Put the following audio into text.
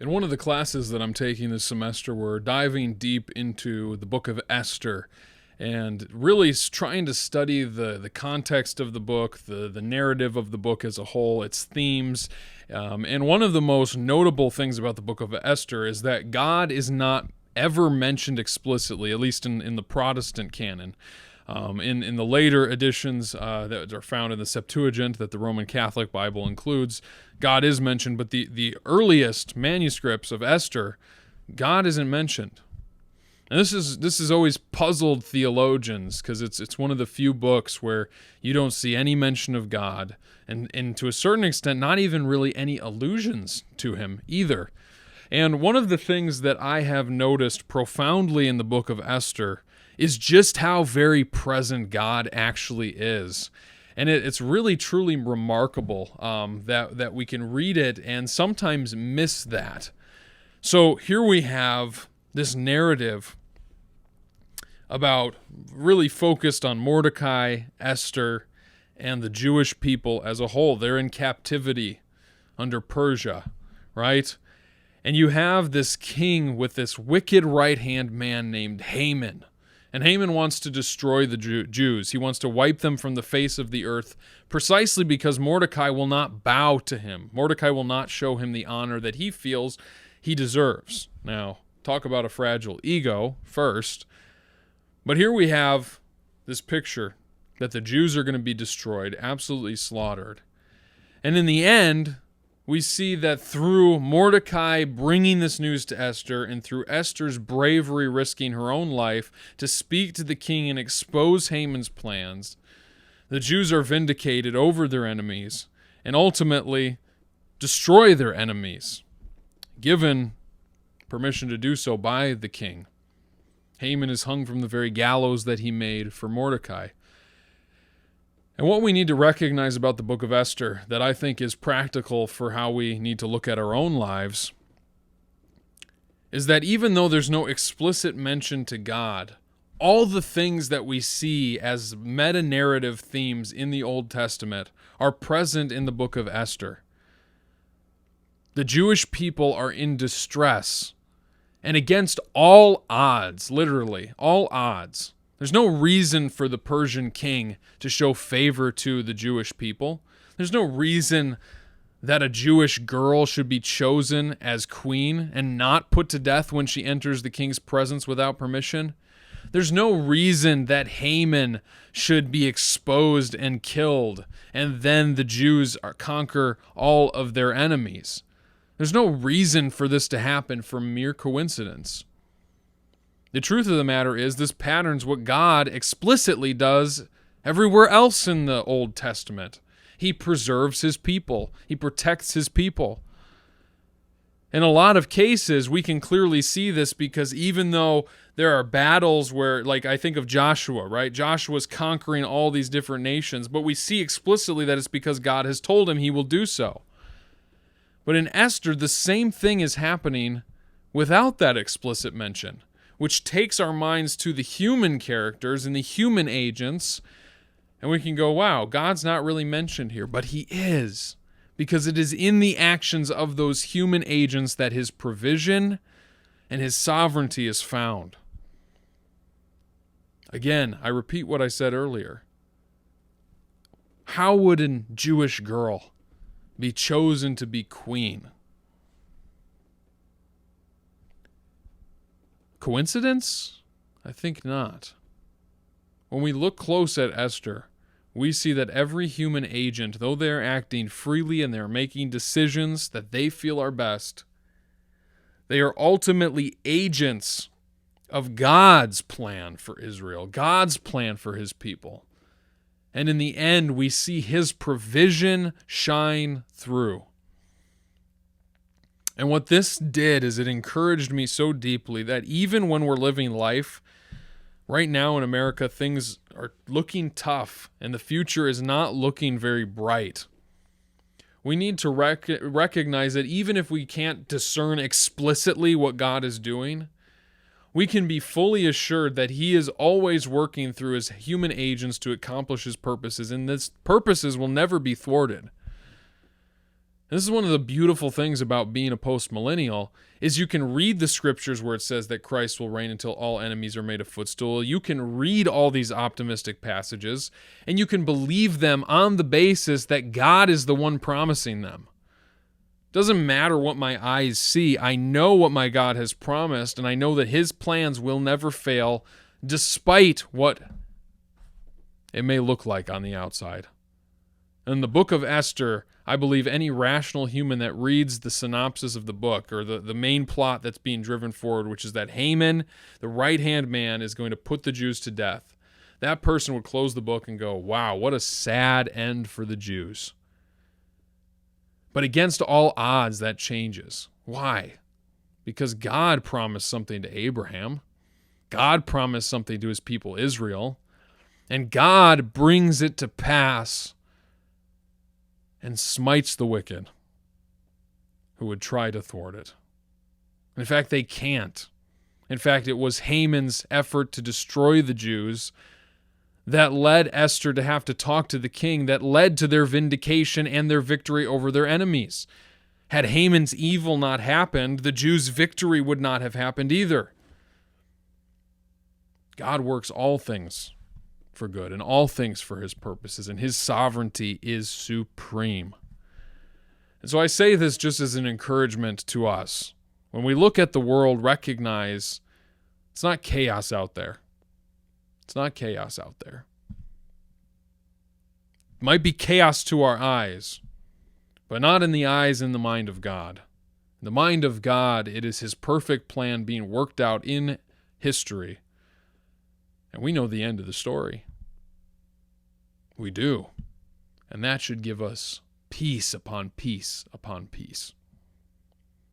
In one of the classes that I'm taking this semester, we're diving deep into the book of Esther and really trying to study the context of the book, the narrative of the book as a whole, its themes. And one of the most notable things about the book of Esther is that God is not ever mentioned explicitly, at least in the Protestant canon. In the later editions that are found in the Septuagint that the Roman Catholic Bible includes, God is mentioned, but the earliest manuscripts of Esther, God isn't mentioned. And this has always puzzled theologians because it's one of the few books where you don't see any mention of God, and to a certain extent, not even really any allusions to him either. And one of the things that I have noticed profoundly in the book of Esther is just how very present God actually is. And it's really, truly remarkable that we can read it and sometimes miss that. So here we have this narrative about really focused on Mordecai, Esther, and the Jewish people as a whole. They're in captivity under Persia, right? And you have this king with this wicked right-hand man named Haman. And Haman wants to destroy the Jews. He wants to wipe them from the face of the earth precisely because Mordecai will not bow to him. Mordecai will not show him the honor that he feels he deserves. Now, talk about a fragile ego first. But here we have this picture that the Jews are going to be destroyed, absolutely slaughtered. And in the end, we see that through Mordecai bringing this news to Esther and through Esther's bravery risking her own life to speak to the king and expose Haman's plans, the Jews are vindicated over their enemies and ultimately destroy their enemies, given permission to do so by the king. Haman is hung from the very gallows that he made for Mordecai. And what we need to recognize about the book of Esther that I think is practical for how we need to look at our own lives is that even though there's no explicit mention to God, all the things that we see as meta-narrative themes in the Old Testament are present in the book of Esther. The Jewish people are in distress, and against all odds, literally, all odds. There's no reason for the Persian king to show favor to the Jewish people. There's no reason that a Jewish girl should be chosen as queen and not put to death when she enters the king's presence without permission. There's no reason that Haman should be exposed and killed, and then the Jews conquer all of their enemies. There's no reason for this to happen for mere coincidence. The truth of the matter is this pattern's what God explicitly does everywhere else in the Old Testament. He preserves his people. He protects his people. In a lot of cases, we can clearly see this because even though there are battles where, like I think of Joshua, right? Joshua's conquering all these different nations, but we see explicitly that it's because God has told him he will do so. But in Esther, the same thing is happening without that explicit mention, which takes our minds to the human characters and the human agents, and we can go, wow, God's not really mentioned here, but he is, because it is in the actions of those human agents that his provision and his sovereignty is found. Again, I repeat what I said earlier. How would a Jewish girl be chosen to be queen? Coincidence? I think not. When we look close at Esther, we see that every human agent, though they're acting freely and they're making decisions that they feel are best, they are ultimately agents of God's plan for Israel, God's plan for his people. And in the end, we see his provision shine through. And what this did is it encouraged me so deeply that even when we're living life, right now in America, things are looking tough and the future is not looking very bright. We need to recognize that even if we can't discern explicitly what God is doing, we can be fully assured that he is always working through his human agents to accomplish his purposes, and his purposes will never be thwarted. This is one of the beautiful things about being a postmillennial is you can read the scriptures where it says that Christ will reign until all enemies are made a footstool. You can read all these optimistic passages, and you can believe them on the basis that God is the one promising them. Doesn't matter what my eyes see. I know what my God has promised, and I know that his plans will never fail, despite what it may look like on the outside. In the book of Esther, I believe any rational human that reads the synopsis of the book, or the main plot that's being driven forward, which is that Haman, the right-hand man, is going to put the Jews to death, that person would close the book and go, wow, what a sad end for the Jews. But against all odds, that changes. Why? Because God promised something to Abraham. God promised something to his people Israel. And God brings it to pass and smites the wicked who would try to thwart it. In fact, they can't. In fact, it was Haman's effort to destroy the Jews that led Esther to have to talk to the king, that led to their vindication and their victory over their enemies. Had Haman's evil not happened, the Jews' victory would not have happened either. God works all things for good and all things for his purposes, and his sovereignty is supreme. And so I say this just as an encouragement to us. When we look at the world, recognize it's not chaos out there. It's not chaos out there. It might be chaos to our eyes, but not in the eyes and the mind of God. In the mind of God, it is his perfect plan being worked out in history. And we know the end of the story. We do. And that should give us peace upon peace upon peace.